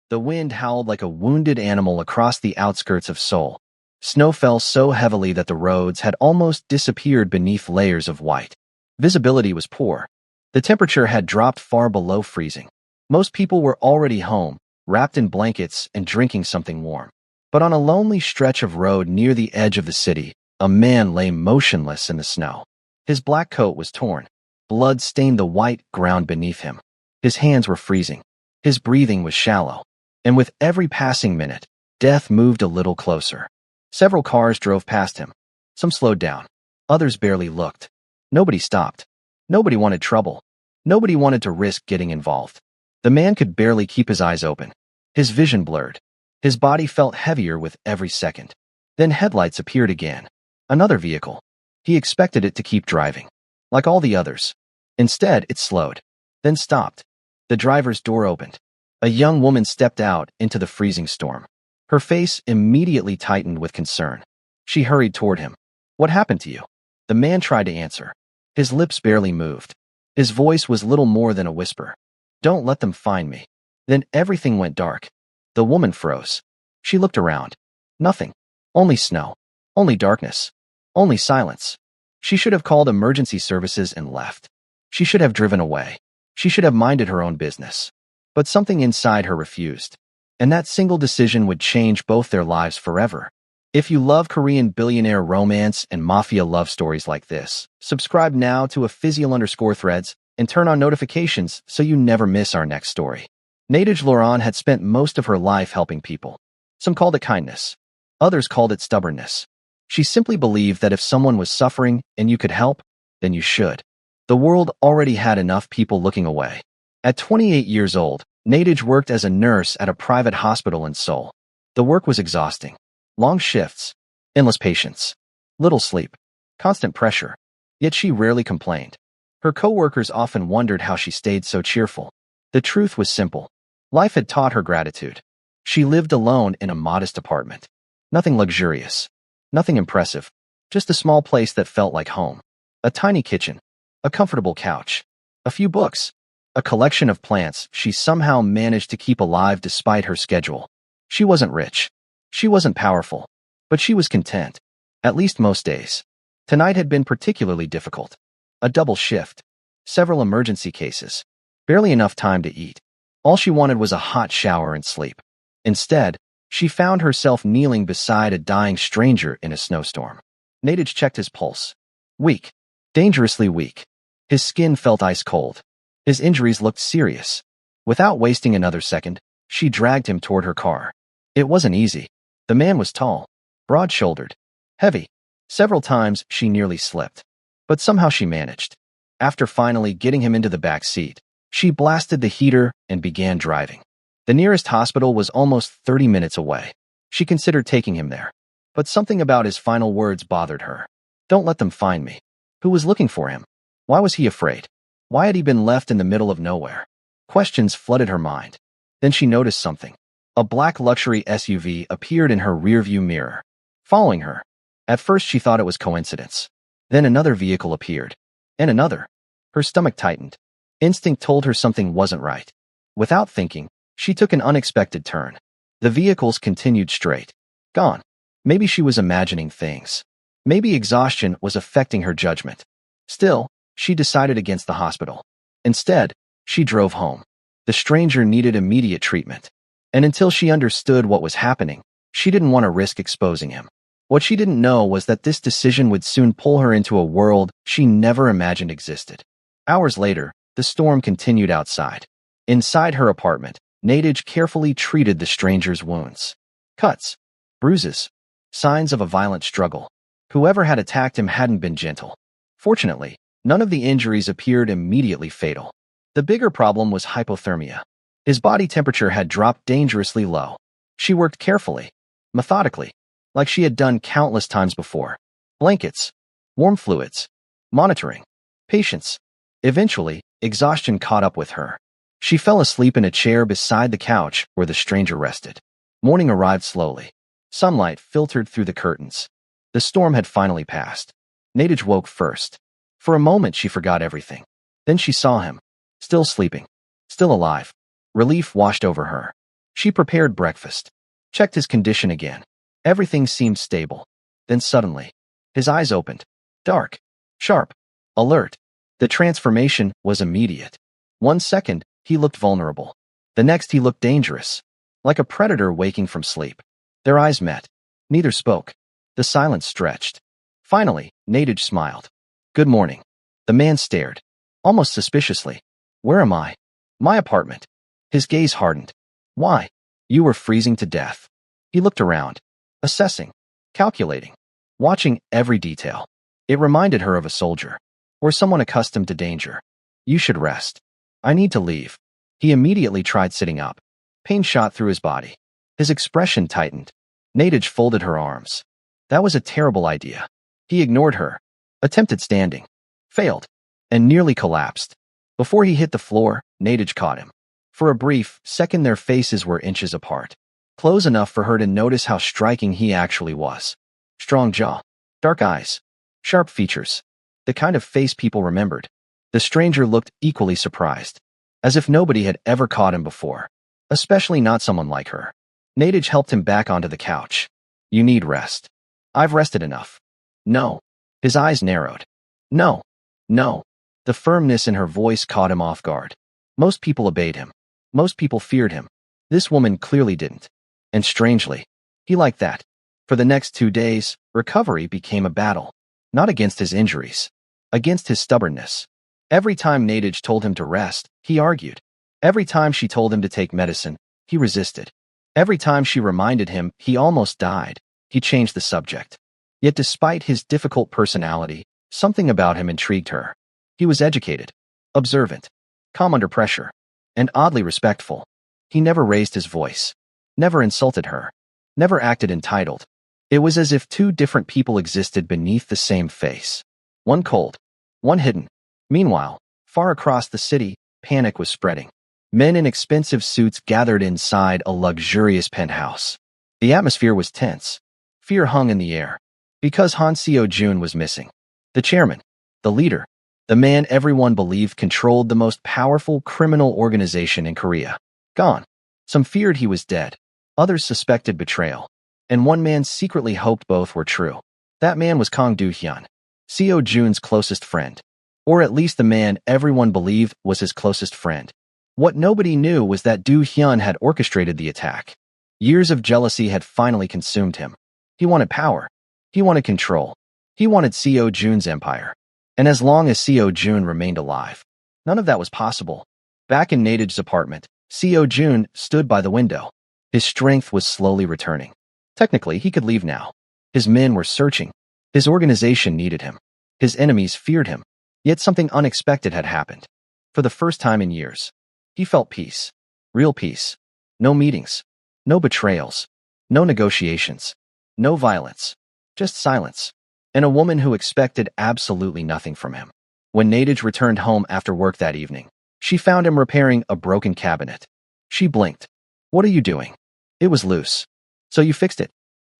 The wind howled like a wounded animal across the outskirts of Seoul. Snow fell so heavily that the roads had almost disappeared beneath layers of white. Visibility was poor. The temperature had dropped far below freezing. Most people were already home, wrapped in blankets and drinking something warm. But on a lonely stretch of road near the edge of the city, a man lay motionless in the snow. His black coat was torn. Blood stained the white ground beneath him. His hands were freezing. His breathing was shallow. And with every passing minute, death moved a little closer. Several cars drove past him. Some slowed down. Others barely looked. Nobody stopped. Nobody wanted trouble. Nobody wanted to risk getting involved. The man could barely keep his eyes open. His vision blurred. His body felt heavier with every second. Then headlights appeared again. Another vehicle. He expected it to keep driving, like all the others. Instead, it slowed, then stopped. The driver's door opened. A young woman stepped out into the freezing storm. Her face immediately tightened with concern. She hurried toward him. "What happened to you?" The man tried to answer. His lips barely moved. His voice was little more than a whisper. "Don't let them find me." Then everything went dark. The woman froze. She looked around. Nothing. Only snow. Only darkness. Only silence. She should have called emergency services and left. She should have driven away. She should have minded her own business. But something inside her refused. And that single decision would change both their lives forever. If you love Korean billionaire romance and mafia love stories like this, subscribe now to @Official_Threads and turn on notifications so you never miss our next story. Nadege Laurent had spent most of her life helping people. Some called it kindness. Others called it stubbornness. She simply believed that if someone was suffering and you could help, then you should. The world already had enough people looking away. At 28 years old, Nadege worked as a nurse at a private hospital in Seoul. The work was exhausting. Long shifts, endless patients, little sleep, constant pressure. Yet she rarely complained. Her coworkers often wondered how she stayed so cheerful. The truth was simple. Life had taught her gratitude. She lived alone in a modest apartment. Nothing luxurious. Nothing impressive. Just a small place that felt like home. A tiny kitchen. A comfortable couch. A few books. A collection of plants she somehow managed to keep alive despite her schedule. She wasn't rich. She wasn't powerful. But she was content. At least most days. Tonight had been particularly difficult. A double shift. Several emergency cases. Barely enough time to eat. All she wanted was a hot shower and sleep. Instead, she found herself kneeling beside a dying stranger in a snowstorm. Nadege checked his pulse. Weak. Dangerously weak. His skin felt ice cold. His injuries looked serious. Without wasting another second, she dragged him toward her car. It wasn't easy. The man was tall, broad-shouldered, heavy. Several times she nearly slipped. But somehow she managed. After finally getting him into the back seat, she blasted the heater and began driving. The nearest hospital was almost 30 minutes away. She considered taking him there. But something about his final words bothered her. "Don't let them find me." Who was looking for him? Why was he afraid? Why had he been left in the middle of nowhere? Questions flooded her mind. Then she noticed something. A black luxury SUV appeared in her rearview mirror, following her. At first she thought it was coincidence. Then another vehicle appeared. And another. Her stomach tightened. Instinct told her something wasn't right. Without thinking, she took an unexpected turn. The vehicles continued straight. Gone. Maybe she was imagining things. Maybe exhaustion was affecting her judgment. Still, she decided against the hospital. Instead, she drove home. The stranger needed immediate treatment. And until she understood what was happening, she didn't want to risk exposing him. What she didn't know was that this decision would soon pull her into a world she never imagined existed. Hours later, the storm continued outside. Inside her apartment, Nadege carefully treated the stranger's wounds. Cuts, bruises, signs of a violent struggle. Whoever had attacked him hadn't been gentle. Fortunately, none of the injuries appeared immediately fatal. The bigger problem was hypothermia. His body temperature had dropped dangerously low. She worked carefully, methodically, like she had done countless times before. Blankets, warm fluids, monitoring, patience. Eventually, exhaustion caught up with her. She fell asleep in a chair beside the couch where the stranger rested. Morning arrived slowly. Sunlight filtered through the curtains. The storm had finally passed. Nadege woke first. For a moment she forgot everything. Then she saw him. Still sleeping. Still alive. Relief washed over her. She prepared breakfast, checked his condition again. Everything seemed stable. Then suddenly, his eyes opened. Dark, sharp, alert. The transformation was immediate. 1 second, he looked vulnerable. The next, he looked dangerous, like a predator waking from sleep. Their eyes met. Neither spoke. The silence stretched. Finally, Nadej smiled. Good morning. The man stared, almost suspiciously. Where am I? My apartment. His gaze hardened. Why? You were freezing to death. He looked around, assessing, calculating, watching every detail. It reminded her of a soldier, or someone accustomed to danger. You should rest. I need to leave. He immediately tried sitting up. Pain shot through his body. His expression tightened. Nadej folded her arms. That was a terrible idea. He ignored her, attempted standing, failed, and nearly collapsed. Before he hit the floor, Nadej caught him. For a brief second, their faces were inches apart, close enough for her to notice how striking he actually was. Strong jaw, dark eyes, sharp features, the kind of face people remembered. The stranger looked equally surprised, as if nobody had ever caught him before, especially not someone like her. Nadej helped him back onto the couch. You need rest. I've rested enough. No. His eyes narrowed. No. No. The firmness in her voice caught him off guard. Most people obeyed him. Most people feared him. This woman clearly didn't. And strangely, he liked that. For the next 2 days, recovery became a battle. Not against his injuries. Against his stubbornness. Every time Nadej told him to rest, he argued. Every time she told him to take medicine, he resisted. Every time she reminded him he almost died, he changed the subject. Yet despite his difficult personality, something about him intrigued her. He was educated, observant, calm under pressure, and oddly respectful. He never raised his voice, never insulted her, never acted entitled. It was as if two different people existed beneath the same face. One cold, one hidden. Meanwhile, far across the city, panic was spreading. Men in expensive suits gathered inside a luxurious penthouse. The atmosphere was tense. Fear hung in the air. Because Han Seo-jun was missing. The chairman, the leader, the man everyone believed controlled the most powerful criminal organization in Korea. Gone. Some feared he was dead. Others suspected betrayal. And one man secretly hoped both were true. That man was Kang Do-hyun, Seo-jun's closest friend. Or at least the man everyone believed was his closest friend. What nobody knew was that Do-hyun had orchestrated the attack. Years of jealousy had finally consumed him. He wanted power. He wanted control. He wanted Seo-jun's empire. And as long as Seo-jun remained alive, none of that was possible. Back in Nadej's apartment, Seo-jun stood by the window. His strength was slowly returning. Technically, he could leave now. His men were searching. His organization needed him. His enemies feared him. Yet something unexpected had happened. For the first time in years, he felt peace. Real peace. No meetings. No betrayals. No negotiations. No violence. Just silence. And a woman who expected absolutely nothing from him. When Nadej returned home after work that evening, she found him repairing a broken cabinet. She blinked. What are you doing? It was loose. So you fixed it?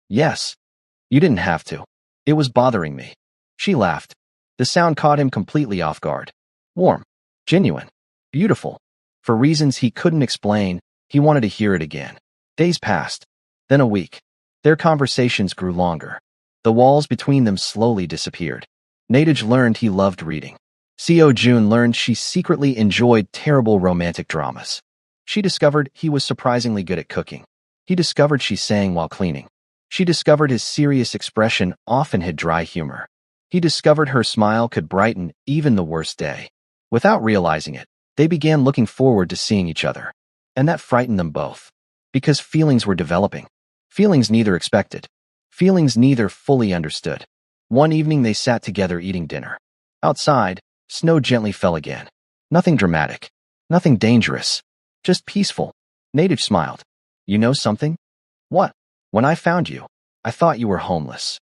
Yes. You didn't have to. It was bothering me. She laughed. The sound caught him completely off guard. Warm. Genuine. Beautiful. For reasons he couldn't explain, he wanted to hear it again. Days passed. Then a week. Their conversations grew longer. The walls between them slowly disappeared. Nadej learned he loved reading. Seo-jun learned she secretly enjoyed terrible romantic dramas. She discovered he was surprisingly good at cooking. He discovered she sang while cleaning. She discovered his serious expression often had dry humor. He discovered her smile could brighten even the worst day. Without realizing it, they began looking forward to seeing each other. And that frightened them both. Because feelings were developing. Feelings neither expected. Feelings neither fully understood. One evening they sat together eating dinner. Outside, snow gently fell again. Nothing dramatic. Nothing dangerous. Just peaceful. Nadej smiled. You know something? What? When I found you, I thought you were homeless.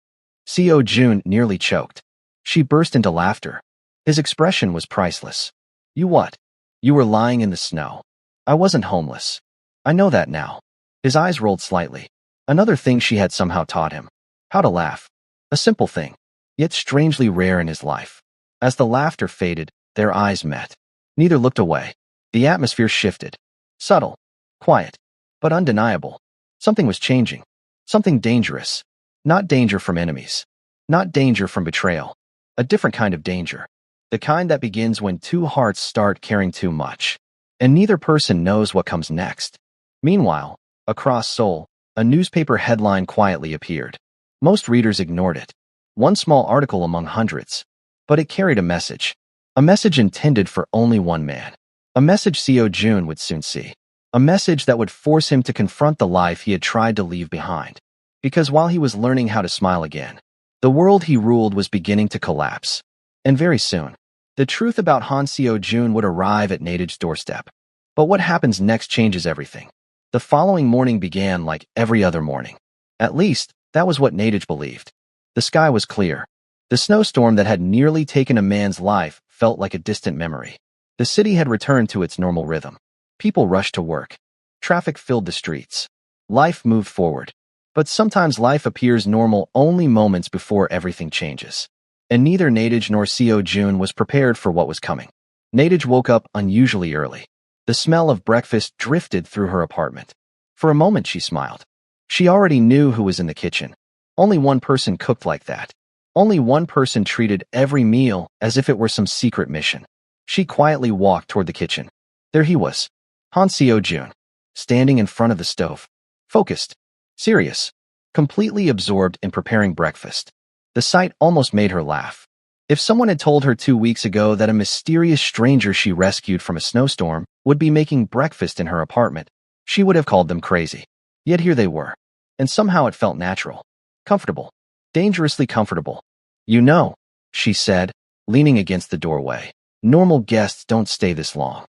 Seo-jun nearly choked. She burst into laughter. His expression was priceless. You what? You were lying in the snow. I wasn't homeless. I know that now. His eyes rolled slightly. Another thing she had somehow taught him. How to laugh. A simple thing, yet strangely rare in his life. As the laughter faded, their eyes met. Neither looked away. The atmosphere shifted. Subtle. Quiet. but undeniable. Something was changing. Something dangerous. Not danger from enemies. Not danger from betrayal. A different kind of danger. The kind that begins when two hearts start caring too much, and neither person knows what comes next. Meanwhile, across Seoul, a newspaper headline quietly appeared. Most readers ignored it. One small article among hundreds. But it carried a message. A message intended for only one man. A message Seo Jun would soon see. A message that would force him to confront the life he had tried to leave behind. Because while he was learning how to smile again, the world he ruled was beginning to collapse. And very soon, the truth about Han Seo Jun would arrive at Nadej's doorstep. But what happens next changes everything. The following morning began like every other morning. At least, that was what Nadej believed. The sky was clear. The snowstorm that had nearly taken a man's life felt like a distant memory. The city had returned to its normal rhythm. People rushed to work. Traffic filled the streets. Life moved forward. But sometimes life appears normal only moments before everything changes. And neither Nadej nor Seo Jun was prepared for what was coming. Nadej woke up unusually early. The smell of breakfast drifted through her apartment. For a moment she smiled. She already knew who was in the kitchen. Only one person cooked like that. Only one person treated every meal as if it were some secret mission. She quietly walked toward the kitchen. There he was, Han Seo Jun, standing in front of the stove. Focused. Serious. Completely absorbed in preparing breakfast. The sight almost made her laugh. If someone had told her 2 weeks ago that a mysterious stranger she rescued from a snowstorm would be making breakfast in her apartment, she would have called them crazy. Yet here they were. And somehow it felt natural. Comfortable. Dangerously comfortable. You know, she said, leaning against the doorway. Normal guests don't stay this long.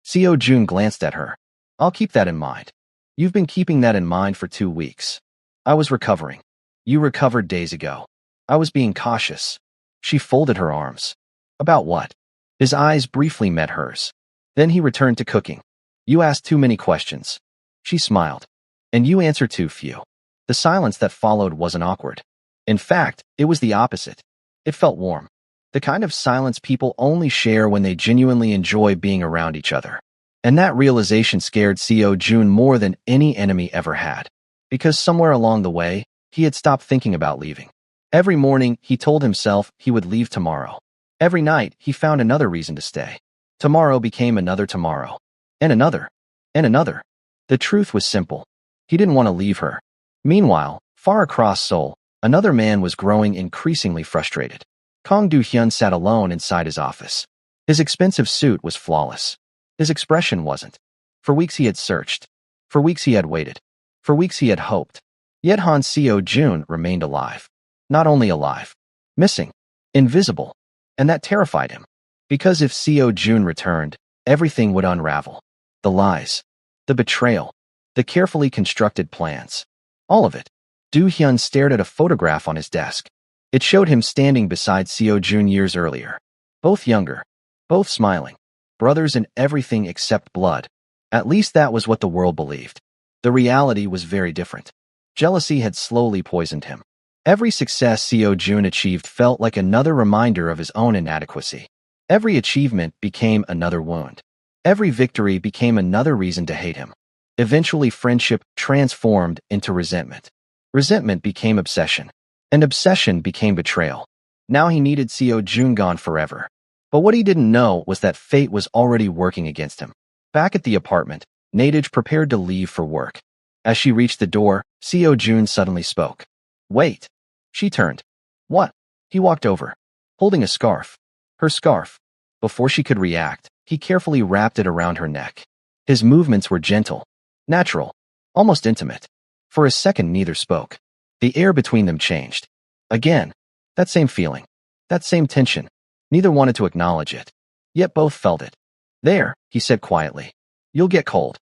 Seo Jun glanced at her. I'll keep that in mind. You've been keeping that in mind for 2 weeks. I was recovering. You recovered days ago. I was being cautious. She folded her arms. About what? His eyes briefly met hers. Then he returned to cooking. You asked too many questions. She smiled. And you answered too few. The silence that followed wasn't awkward. In fact, it was the opposite. It felt warm. The kind of silence people only share when they genuinely enjoy being around each other. And that realization scared Seo Jun more than any enemy ever had. Because somewhere along the way, he had stopped thinking about leaving. Every morning, he told himself he would leave tomorrow. Every night, he found another reason to stay. Tomorrow became another tomorrow. And another. And another. The truth was simple. He didn't want to leave her. Meanwhile, far across Seoul, another man was growing increasingly frustrated. Kang Do-hyun sat alone inside his office. His expensive suit was flawless. His expression wasn't. For weeks he had searched. For weeks he had waited. For weeks he had hoped. Yet Han Seo Jun remained alive. Not only alive. Missing. Invisible. And that terrified him. Because if Seo Jun returned, everything would unravel. The lies. The betrayal. The carefully constructed plans. All of it. Do-hyun stared at a photograph on his desk. It showed him standing beside Seo Jun years earlier. Both younger. Both smiling. Brothers in everything except blood. At least that was what the world believed. The reality was very different. Jealousy had slowly poisoned him. Every success Seo Jun achieved felt like another reminder of his own inadequacy. Every achievement became another wound. Every victory became another reason to hate him. Eventually, friendship transformed into resentment. Resentment became obsession. And obsession became betrayal. Now he needed Seo Jun gone forever. But what he didn't know was that fate was already working against him. Back at the apartment, Nadej prepared to leave for work. As she reached the door, Seo Jun suddenly spoke. Wait. She turned. What? He walked over, holding a scarf. Her scarf. Before she could react, he carefully wrapped it around her neck. His movements were gentle, natural, almost intimate. For a second neither spoke. The air between them changed. Again, that same feeling, that same tension. Neither wanted to acknowledge it. Yet both felt it. There, he said quietly. You'll get cold.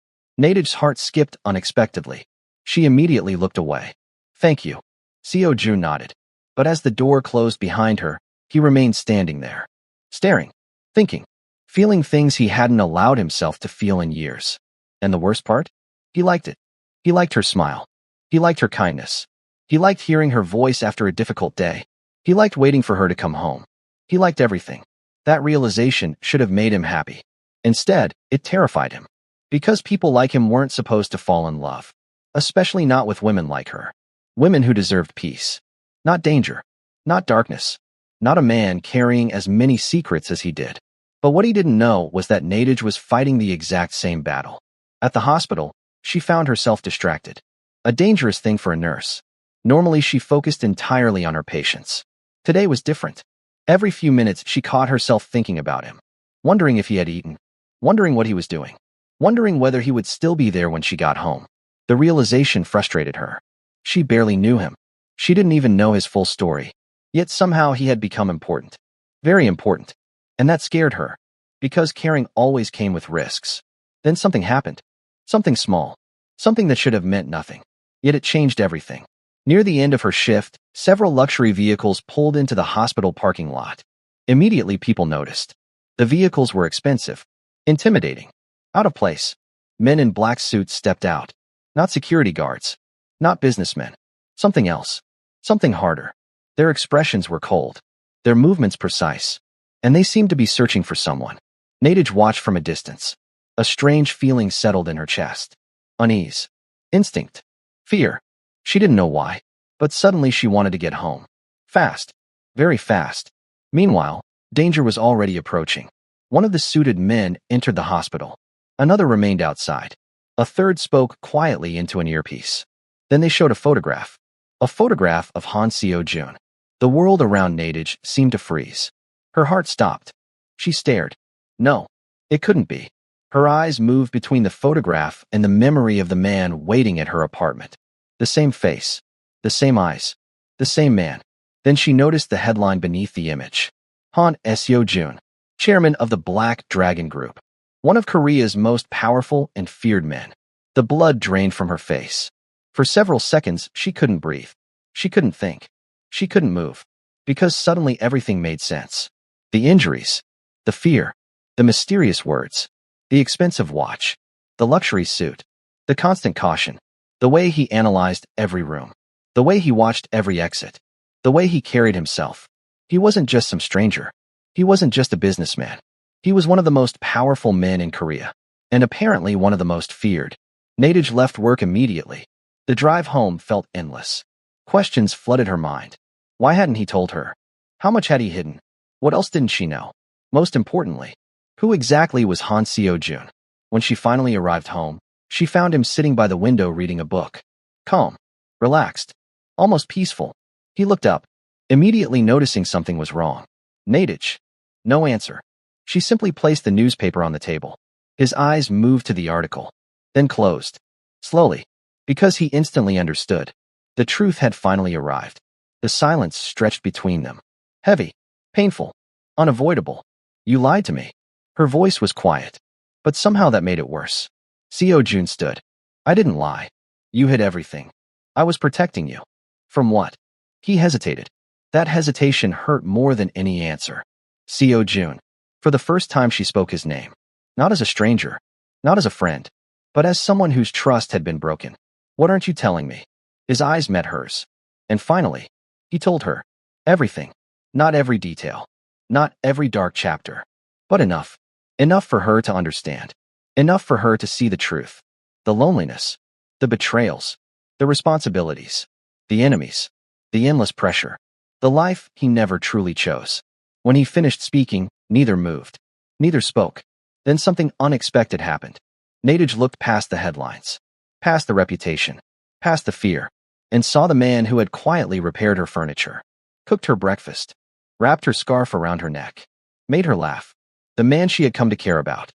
Nadej's heart skipped unexpectedly. She immediately looked away. Thank you. Seo Jun nodded. But as the door closed behind her, he remained standing there. Staring. Thinking. Feeling things he hadn't allowed himself to feel in years. And the worst part? He liked it. He liked her smile. He liked her kindness. He liked hearing her voice after a difficult day. He liked waiting for her to come home. He liked everything. That realization should have made him happy. Instead, it terrified him. Because people like him weren't supposed to fall in love. Especially not with women like her. Women who deserved peace. Not danger. Not darkness. Not a man carrying as many secrets as he did. But what he didn't know was that Nadege was fighting the exact same battle. At the hospital, she found herself distracted. A dangerous thing for a nurse. Normally she focused entirely on her patients. Today was different. Every few minutes she caught herself thinking about him. Wondering if he had eaten. Wondering what he was doing. Wondering whether he would still be there when she got home. The realization frustrated her. She barely knew him. She didn't even know his full story. Yet somehow he had become important. Very important. And that scared her. Because caring always came with risks. Then something happened. Something small. Something that should have meant nothing. Yet it changed everything. Near the end of her shift, several luxury vehicles pulled into the hospital parking lot. Immediately people noticed. The vehicles were expensive. Intimidating. Out of place. Men in black suits stepped out. Not security guards. Not businessmen. Something else. Something harder. Their expressions were cold. Their movements precise. And they seemed to be searching for someone. Nadege watched from a distance. A strange feeling settled in her chest. Unease. Instinct. Fear. She didn't know why. But suddenly she wanted to get home. Fast. Very fast. Meanwhile, danger was already approaching. One of the suited men entered the hospital. Another remained outside. A third spoke quietly into an earpiece. Then they showed a photograph. A photograph of Han Seo-jun. The world around Nadege seemed to freeze. Her heart stopped. She stared. No, it couldn't be. Her eyes moved between the photograph and the memory of the man waiting at her apartment. The same face. The same eyes. The same man. Then she noticed the headline beneath the image. Han Seo-jun, chairman of the Black Dragon Group. One of Korea's most powerful and feared men. The blood drained from her face. For several seconds, she couldn't breathe. She couldn't think. She couldn't move. Because suddenly everything made sense. The injuries. The fear. The mysterious words. The expensive watch. The luxury suit. The constant caution. The way he analyzed every room. The way he watched every exit. The way he carried himself. He wasn't just some stranger. He wasn't just a businessman. He was one of the most powerful men in Korea. And apparently one of the most feared. Nadege left work immediately. The drive home felt endless. Questions flooded her mind. Why hadn't he told her? How much had he hidden? What else didn't she know? Most importantly, who exactly was Han Seo-jun? When she finally arrived home, she found him sitting by the window reading a book. Calm. Relaxed. Almost peaceful. He looked up, immediately noticing something was wrong. Nadege. No answer. She simply placed the newspaper on the table. His eyes moved to the article, then closed. Slowly. Because he instantly understood. The truth had finally arrived. The silence stretched between them. Heavy. Painful. Unavoidable. You lied to me. Her voice was quiet. But somehow that made it worse. Seo-jun stood. I didn't lie. You hid everything. I was protecting you. From what? He hesitated. That hesitation hurt more than any answer. Seo-jun. For the first time she spoke his name. Not as a stranger. Not as a friend. But as someone whose trust had been broken. What aren't you telling me? His eyes met hers. And finally, he told her. Everything. Not every detail. Not every dark chapter. But enough. Enough for her to understand. Enough for her to see the truth. The loneliness. The betrayals. The responsibilities. The enemies. The endless pressure. The life he never truly chose. When he finished speaking, neither moved. Neither spoke. Then something unexpected happened. Nadege looked past the headlines. Past the reputation. Past the fear. And saw the man who had quietly repaired her furniture. Cooked her breakfast. Wrapped her scarf around her neck. Made her laugh. The man she had come to care about.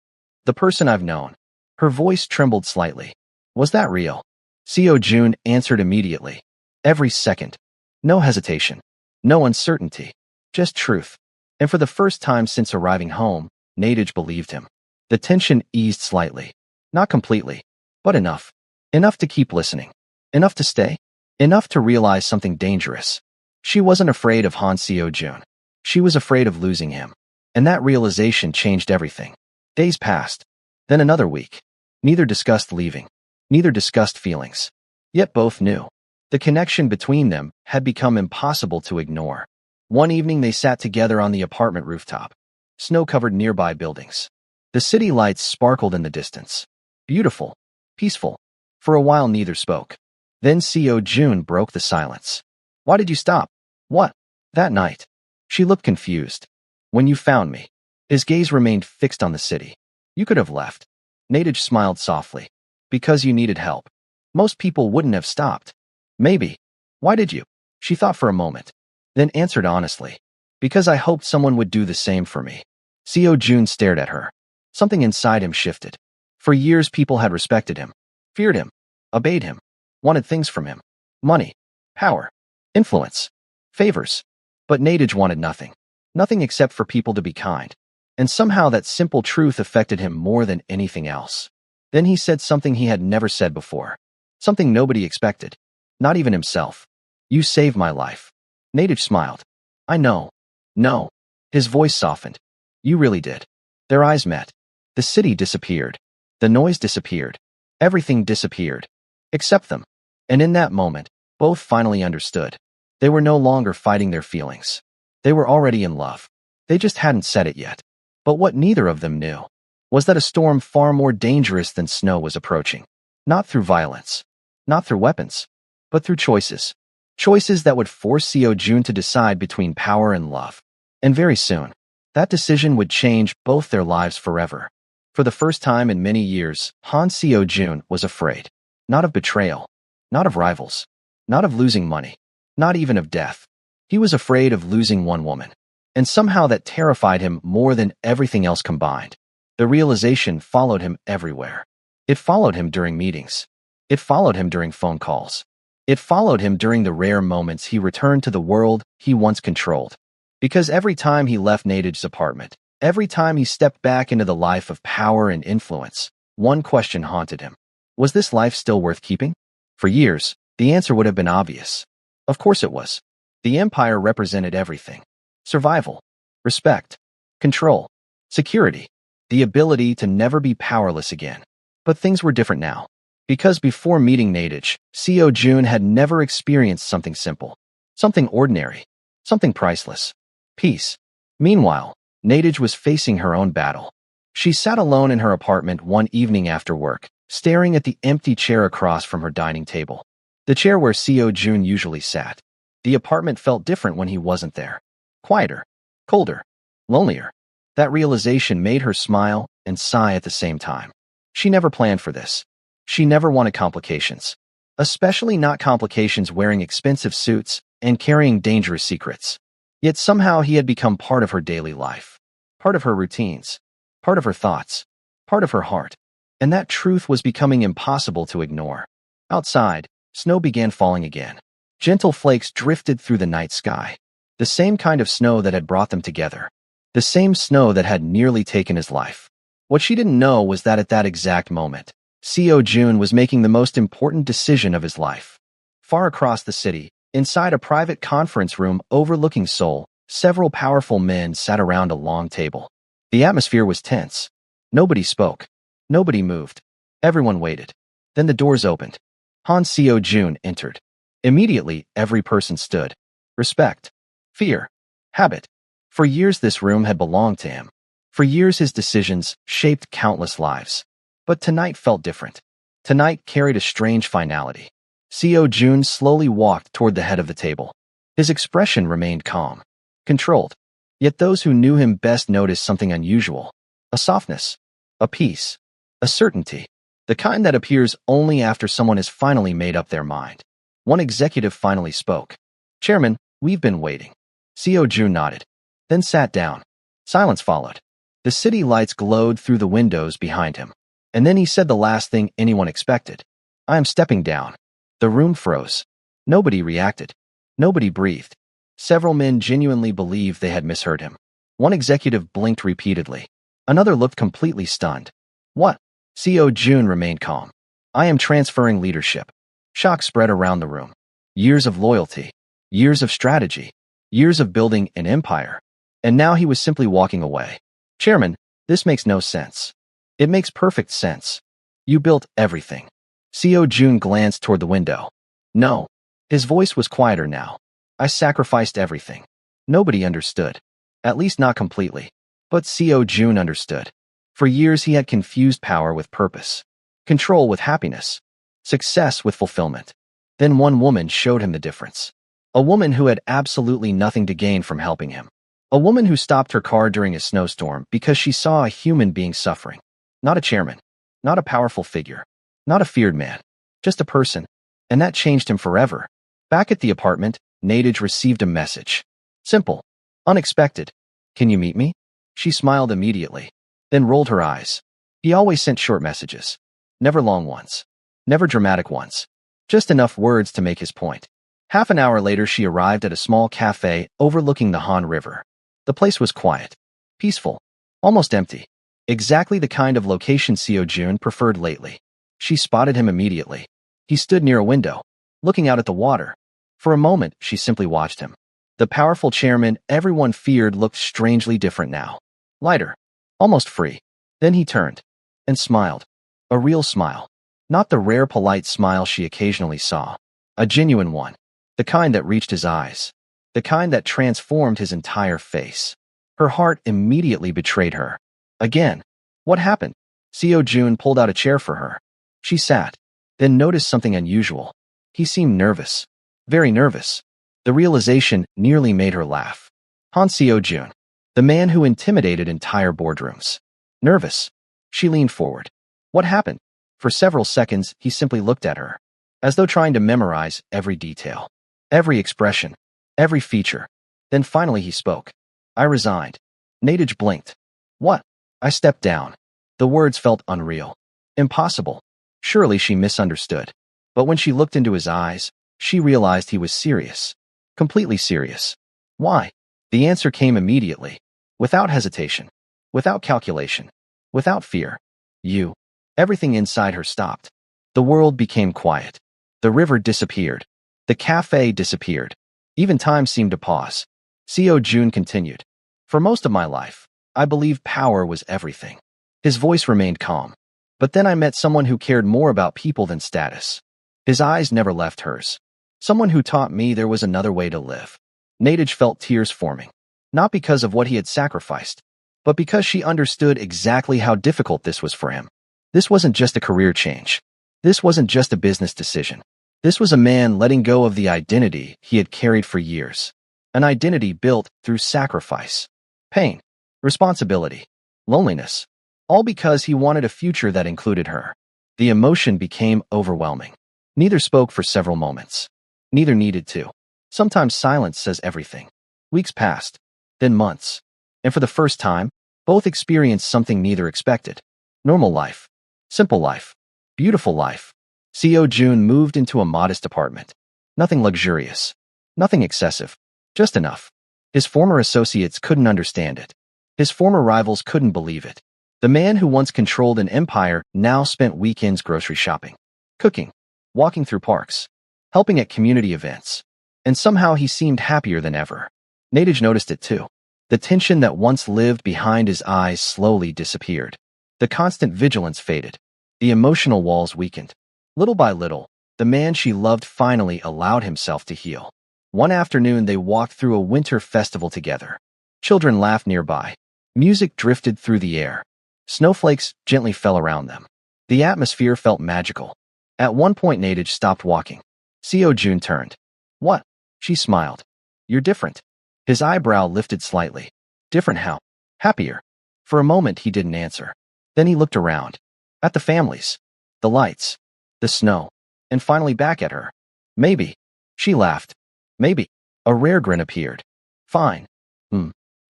The person I've known. Her voice trembled slightly. Was that real? Seo-jun answered immediately. Every second. No hesitation. No uncertainty. Just truth. And for the first time since arriving home, Nadege believed him. The tension eased slightly. Not completely. But enough. Enough to keep listening. Enough to stay. Enough to realize something dangerous. She wasn't afraid of Han Seo-jun. She was afraid of losing him. And that realization changed everything. Days passed. Then another week. Neither discussed leaving. Neither discussed feelings. Yet both knew. The connection between them had become impossible to ignore. One evening they sat together on the apartment rooftop. Snow covered nearby buildings. The city lights sparkled in the distance. beautiful, peaceful. For a while neither spoke. Then Seo Jun broke the silence. Why did you stop? What? That night. She looked confused. When you found me. His gaze remained fixed on the city. You could have left. Nadej smiled softly. Because you needed help. Most people wouldn't have stopped. Maybe. Why did you? She thought for a moment. Then answered honestly. Because I hoped someone would do the same for me. Seo Jun stared at her. Something inside him shifted. For years people had respected him, feared him, obeyed him, wanted things from him. Money, power, influence, favors. But Nadej wanted nothing. Nothing except for people to be kind. And somehow that simple truth affected him more than anything else. Then he said something he had never said before. Something nobody expected. Not even himself. You saved my life. Nadej smiled. I know. No. His voice softened. You really did. Their eyes met. The city disappeared. The noise disappeared. Everything disappeared. Except them. And in that moment, both finally understood. They were no longer fighting their feelings. They were already in love. They just hadn't said it yet. But what neither of them knew was that a storm far more dangerous than snow was approaching. Not through violence. Not through weapons. But through choices. Choices that would force Seo Jun to decide between power and love. And very soon, that decision would change both their lives forever. For the first time in many years, Han Seo Jun was afraid. Not of betrayal. Not of rivals. Not of losing money. Not even of death. He was afraid of losing one woman. And somehow that terrified him more than everything else combined. The realization followed him everywhere. It followed him during meetings. It followed him during phone calls. It followed him during the rare moments he returned to the world he once controlled. Because every time he left Nadej's apartment, every time he stepped back into the life of power and influence, one question haunted him. Was this life still worth keeping? For years, the answer would have been obvious. Of course it was. The empire represented everything. Survival, respect, control, security, the ability to never be powerless again. But things were different now. Because before meeting Nadej, Seo Jun had never experienced something simple. Something ordinary. Something priceless. Peace. Meanwhile, Nadej was facing her own battle. She sat alone in her apartment one evening after work, staring at the empty chair across from her dining table. The chair where Seo Jun usually sat. The apartment felt different when he wasn't there. Quieter, colder, lonelier. That realization made her smile and sigh at the same time. She never planned for this. She never wanted complications. Especially not complications wearing expensive suits and carrying dangerous secrets. Yet somehow he had become part of her daily life. Part of her routines. Part of her thoughts. Part of her heart. And that truth was becoming impossible to ignore. Outside, snow began falling again. Gentle flakes drifted through the night sky. The same kind of snow that had brought them together. The same snow that had nearly taken his life. What she didn't know was that at that exact moment, Seo Jun was making the most important decision of his life. Far across the city, inside a private conference room overlooking Seoul, several powerful men sat around a long table. The atmosphere was tense. Nobody spoke. Nobody moved. Everyone waited. Then the doors opened. Han Seo Jun entered. Immediately, every person stood. Respect. Fear. Habit. For years this room had belonged to him. For years his decisions shaped countless lives. But tonight felt different. Tonight carried a strange finality. Seo Jun slowly walked toward the head of the table. His expression remained calm, controlled. Yet those who knew him best noticed something unusual. A softness. A peace. A certainty. The kind that appears only after someone has finally made up their mind. One executive finally spoke. Chairman, we've been waiting. Seo Jun nodded. Then sat down. Silence followed. The city lights glowed through the windows behind him. And then he said the last thing anyone expected. I am stepping down. The room froze. Nobody reacted. Nobody breathed. Several men genuinely believed they had misheard him. One executive blinked repeatedly. Another looked completely stunned. What? Seo Jun remained calm. I am transferring leadership. Shock spread around the room. Years of loyalty. Years of strategy. Years of building an empire. And now he was simply walking away. Chairman, this makes no sense. It makes perfect sense. You built everything. Seo Jun glanced toward the window. No. His voice was quieter now. I sacrificed everything. Nobody understood. At least not completely. But Seo Jun understood. For years he had confused power with purpose. control with happiness, success with fulfillment. Then one woman showed him the difference. A woman who had absolutely nothing to gain from helping him. A woman who stopped her car during a snowstorm because she saw a human being suffering. Not a chairman, not a powerful figure, not a feared man, just a person. And that changed him forever. Back at the apartment, Nadege received a message. Simple, unexpected. Can you meet me? She smiled immediately, then rolled her eyes. He always sent short messages. Never long ones. Never dramatic ones. Just enough words to make his point. Half an hour later, she arrived at a small cafe overlooking the Han River. The place was quiet, peaceful, almost empty. Exactly the kind of location Seo-jun preferred lately. She spotted him immediately. He stood near a window, looking out at the water. For a moment, she simply watched him. The powerful chairman everyone feared looked strangely different now. Lighter, almost free. Then he turned and smiled. A real smile. Not the rare polite smile she occasionally saw. A genuine one. The kind that reached his eyes. The kind that transformed his entire face. Her heart immediately betrayed her. Again. What happened? Seo-jun pulled out a chair for her. She sat, then noticed something unusual. He seemed nervous. Very nervous. The realization nearly made her laugh. Han Seo-jun, the man who intimidated entire boardrooms. Nervous. She leaned forward. What happened? For several seconds, he simply looked at her, as though trying to memorize every detail, every expression, every feature. Then finally he spoke. I resigned. Nadege blinked. What? I stepped down. The words felt unreal. Impossible. Surely she misunderstood. But when she looked into his eyes, she realized he was serious. Completely serious. Why? The answer came immediately. Without hesitation. Without calculation. Without fear. You. Everything inside her stopped. The world became quiet. The river disappeared. The cafe disappeared. Even time seemed to pause. Seo-jun continued. For most of my life, I believed power was everything. His voice remained calm. But then I met someone who cared more about people than status. His eyes never left hers. Someone who taught me there was another way to live. Nadege felt tears forming. Not because of what he had sacrificed, but because she understood exactly how difficult this was for him. This wasn't just a career change. This wasn't just a business decision. This was a man letting go of the identity he had carried for years. An identity built through sacrifice, pain, responsibility, loneliness. All because he wanted a future that included her. The emotion became overwhelming. Neither spoke for several moments. Neither needed to. Sometimes silence says everything. Weeks passed, then months. And for the first time, both experienced something neither expected. Normal life. Simple life. Beautiful life. Seo-jun moved into a modest apartment. Nothing luxurious. Nothing excessive. Just enough. His former associates couldn't understand it. His former rivals couldn't believe it. The man who once controlled an empire now spent weekends grocery shopping, cooking, walking through parks, helping at community events. And somehow he seemed happier than ever. Nadege noticed it too. The tension that once lived behind his eyes slowly disappeared. The constant vigilance faded. The emotional walls weakened. Little by little, the man she loved finally allowed himself to heal. One afternoon they walked through a winter festival together. Children laughed nearby. Music drifted through the air. Snowflakes gently fell around them. The atmosphere felt magical. At one point Nadege stopped walking. Seo-jun turned. What? She smiled. You're different. His eyebrow lifted slightly. Different how? Happier. For a moment he didn't answer. Then he looked around. At the families. The lights. The snow. And finally back at her. Maybe. She laughed. Maybe. A rare grin appeared. Fine.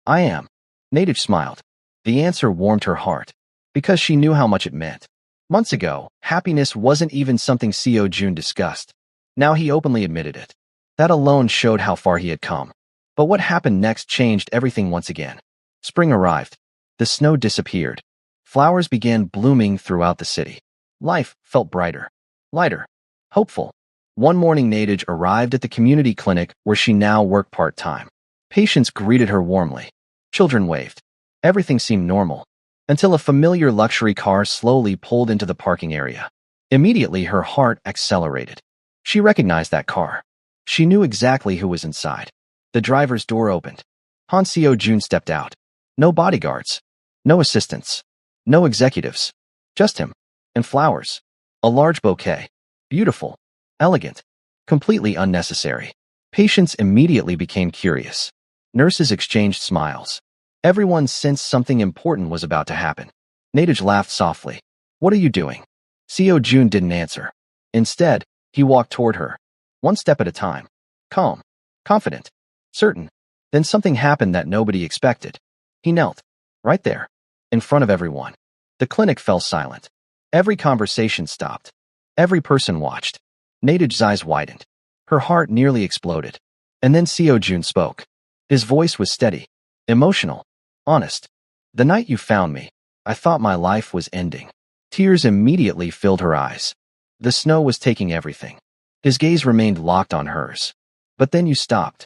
I am. Nadege smiled. The answer warmed her heart. Because she knew how much it meant. Months ago, happiness wasn't even something Seo-jun discussed. Now he openly admitted it. That alone showed how far he had come. But what happened next changed everything once again. Spring arrived. The snow disappeared. Flowers began blooming throughout the city. Life felt brighter, lighter, hopeful. One morning Nadege arrived at the community clinic where she now worked part-time. Patients greeted her warmly. Children waved. Everything seemed normal. Until a familiar luxury car slowly pulled into the parking area. Immediately her heart accelerated. She recognized that car. She knew exactly who was inside. The driver's door opened. Han Seo-jun stepped out. No bodyguards. No assistants. No executives. Just him. And flowers. A large bouquet. Beautiful. Elegant. Completely unnecessary. Patients immediately became curious. Nurses exchanged smiles. Everyone sensed something important was about to happen. Nadej laughed softly. What are you doing? Seo Jun didn't answer. Instead, he walked toward her. One step at a time. Calm. Confident. Certain. Then something happened that nobody expected. He knelt. Right there. In front of everyone. The clinic fell silent. Every conversation stopped. Every person watched. Nadej's eyes widened. Her heart nearly exploded. And then Seo Jun spoke. His voice was steady. Emotional. Honest. The night you found me, I thought my life was ending. Tears immediately filled her eyes. The snow was taking everything. His gaze remained locked on hers. But then you stopped.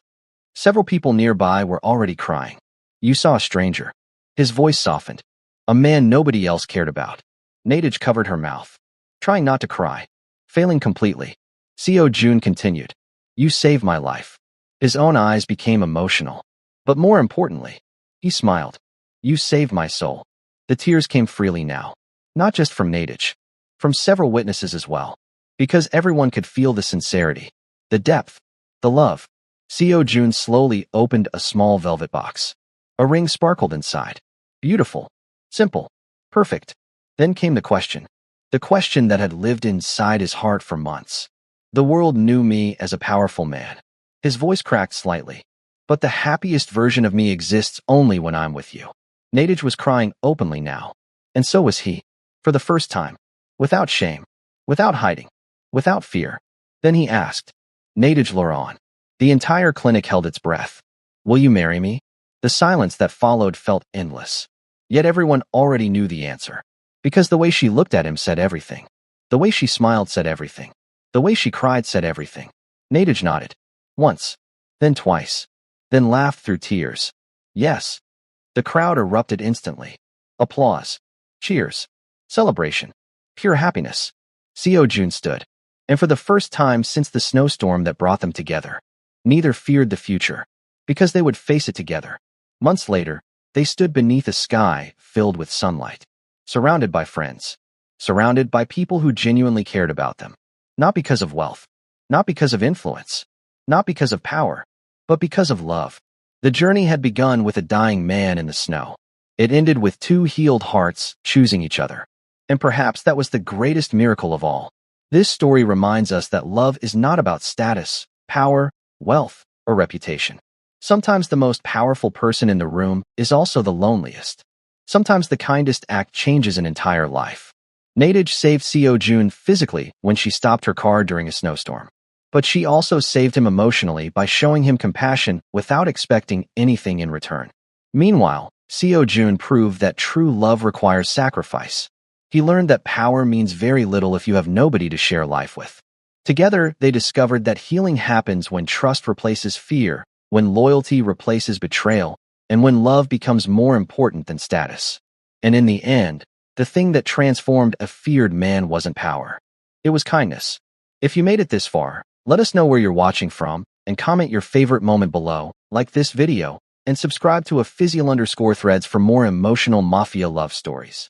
Several people nearby were already crying. You saw a stranger. His voice softened. A man nobody else cared about. Nadej covered her mouth, trying not to cry, failing completely. Seo Jun continued. You saved my life. His own eyes became emotional. But more importantly, he smiled. You saved my soul. The tears came freely now. Not just from Nadej. From several witnesses as well. Because everyone could feel the sincerity, the depth, the love. Seo Jun slowly opened a small velvet box. A ring sparkled inside. Beautiful. Simple. Perfect. Then came the question. The question that had lived inside his heart for months. The world knew me as a powerful man. His voice cracked slightly. But the happiest version of me exists only when I'm with you. Nadej was crying openly now. And so was he. For the first time. Without shame. Without hiding. Without fear. Then he asked. Nadej Laron. The entire clinic held its breath. Will you marry me? The silence that followed felt endless. Yet everyone already knew the answer. Because the way she looked at him said everything. The way she smiled said everything. The way she cried said everything. Nadej nodded. Once. Then twice. Then laughed through tears. Yes. The crowd erupted instantly. Applause. Cheers. Celebration. Pure happiness. Seo Jun stood. And for the first time since the snowstorm that brought them together, neither feared the future. Because they would face it together. Months later, they stood beneath a sky filled with sunlight. Surrounded by friends. Surrounded by people who genuinely cared about them. Not because of wealth. Not because of influence. Not because of power. But because of love. The journey had begun with a dying man in the snow. It ended with two healed hearts choosing each other. And perhaps that was the greatest miracle of all. This story reminds us that love is not about status, power, wealth, or reputation. Sometimes the most powerful person in the room is also the loneliest. Sometimes the kindest act changes an entire life. Nadej saved Seo Jun physically when she stopped her car during a snowstorm. But she also saved him emotionally by showing him compassion without expecting anything in return. Meanwhile, Seo Jun proved that true love requires sacrifice. He learned that power means very little if you have nobody to share life with. Together, they discovered that healing happens when trust replaces fear, when loyalty replaces betrayal, and when love becomes more important than status. And in the end, the thing that transformed a feared man wasn't power. It was kindness. If you made it this far, let us know where you're watching from, and comment your favorite moment below, like this video, and subscribe to @Physial_Threads for more emotional Mafia love stories.